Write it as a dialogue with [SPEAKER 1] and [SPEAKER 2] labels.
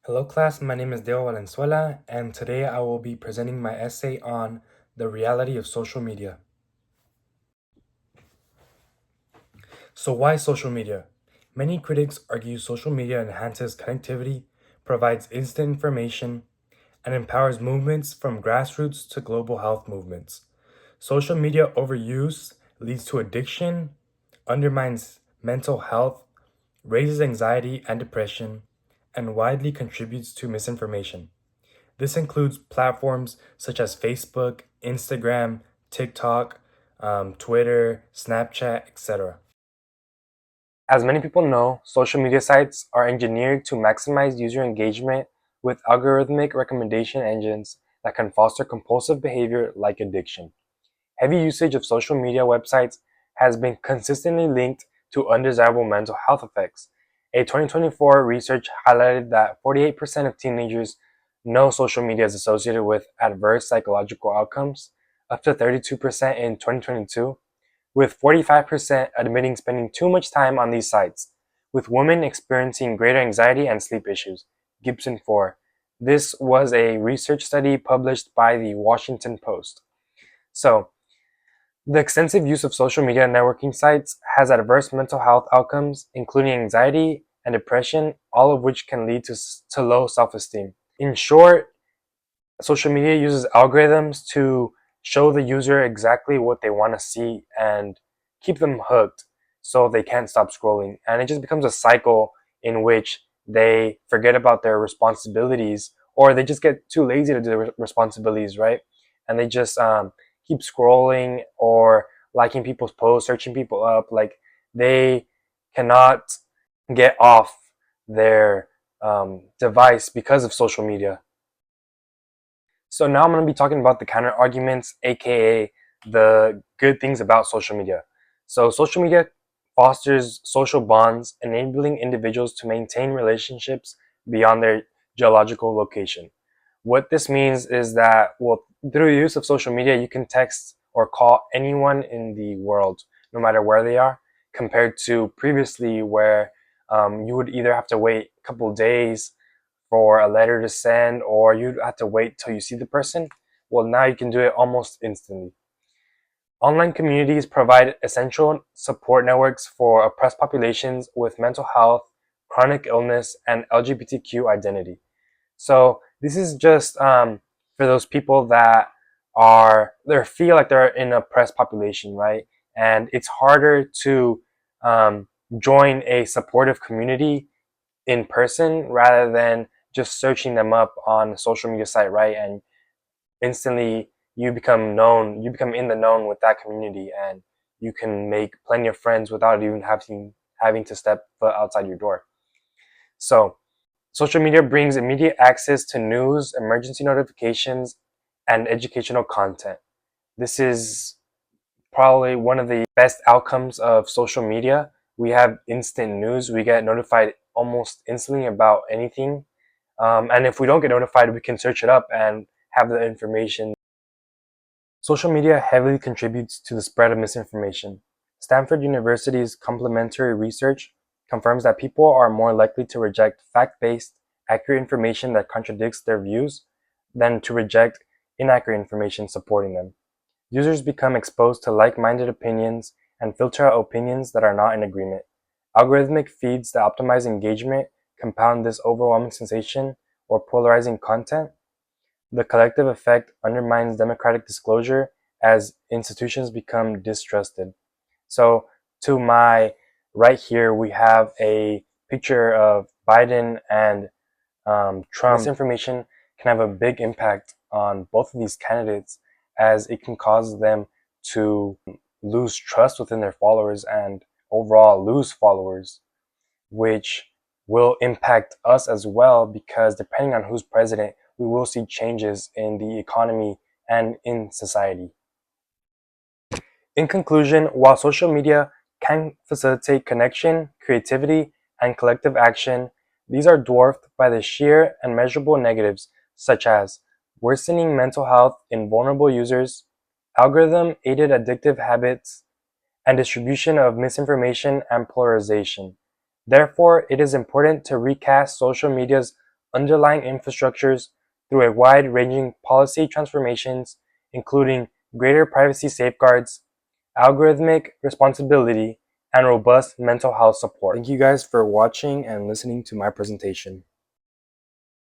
[SPEAKER 1] Hello class, my name is Deo Valenzuela, and today I will be presenting my essay on the reality of social media. So why social media? Many critics argue social media enhances connectivity, provides instant information, and empowers movements from grassroots to global health movements. Social media overuse leads to addiction, undermines mental health, raises anxiety and depression, and widely contributes to misinformation. This includes platforms such as Facebook, Instagram, TikTok, Twitter, Snapchat, etc. As many people know, social media sites are engineered to maximize user engagement with algorithmic recommendation engines that can foster compulsive behavior like addiction. Heavy usage of social media websites has been consistently linked to undesirable mental health effects. A 2024 research highlighted that 48% of teenagers know social media is associated with adverse psychological outcomes, up to 32% in 2022, with 45% admitting spending too much time on these sites, with women experiencing greater anxiety and sleep issues. Gibson 4. This was a research study published by the Washington Post. So, the extensive use of social media networking sites has adverse mental health outcomes, including anxiety and depression, all of which can lead to low self-esteem. In short, social media uses algorithms to show the user exactly what they want to see and keep them hooked so they can't stop scrolling. And it just becomes a cycle in which they forget about their responsibilities, or they just get too lazy to do their responsibilities, right? And they just keep scrolling or liking people's posts, searching people up. Like, they cannot get off their device because of social media. So now I'm going to be talking about the counter arguments, aka the good things about social media. So social media fosters social bonds, enabling individuals to maintain relationships beyond their geological location. What this means is that, well, through the use of social media, you can text or call anyone in the world, no matter where they are, compared to previously where you would either have to wait a couple of days for a letter to send, or you'd have to wait till you see the person. Well, now you can do it almost instantly. Online communities provide essential support networks for oppressed populations with mental health, chronic illness, and LGBTQ identity. So this is just for those people that they feel like they're in an oppressed population, right? And it's harder to join a supportive community in person rather than just searching them up on a social media site, right? And instantly you become known, you become in the known with that community, and you can make plenty of friends without even having to step foot outside your door. So social media brings immediate access to news, emergency notifications, and educational content. This is probably one of the best outcomes of social media. We have instant news. We get notified almost instantly about anything. And if we don't get notified, we can search it up and have the information. Social media heavily contributes to the spread of misinformation. Stanford University's complementary research confirms that people are more likely to reject fact-based, accurate information that contradicts their views than to reject inaccurate information supporting them. Users become exposed to like-minded opinions and filter out opinions that are not in agreement. Algorithmic feeds that optimize engagement compound this overwhelming sensation or polarizing content. The collective effect undermines democratic disclosure as institutions become distrusted. So to my right here, we have a picture of Biden and Trump. Misinformation can have a big impact on both of these candidates, as it can cause them to lose trust within their followers and overall lose followers, which will impact us as well, because depending on who's president, we will see changes in the economy and in society. In conclusion, while social media can facilitate connection, creativity, and collective action, these are dwarfed by the sheer and measurable negatives, such as worsening mental health in vulnerable users, algorithm-aided addictive habits, and distribution of misinformation and polarization. Therefore, it is important to recast social media's underlying infrastructures through a wide-ranging policy transformations, including greater privacy safeguards, algorithmic responsibility, and robust mental health support. Thank you guys for watching and listening to my presentation.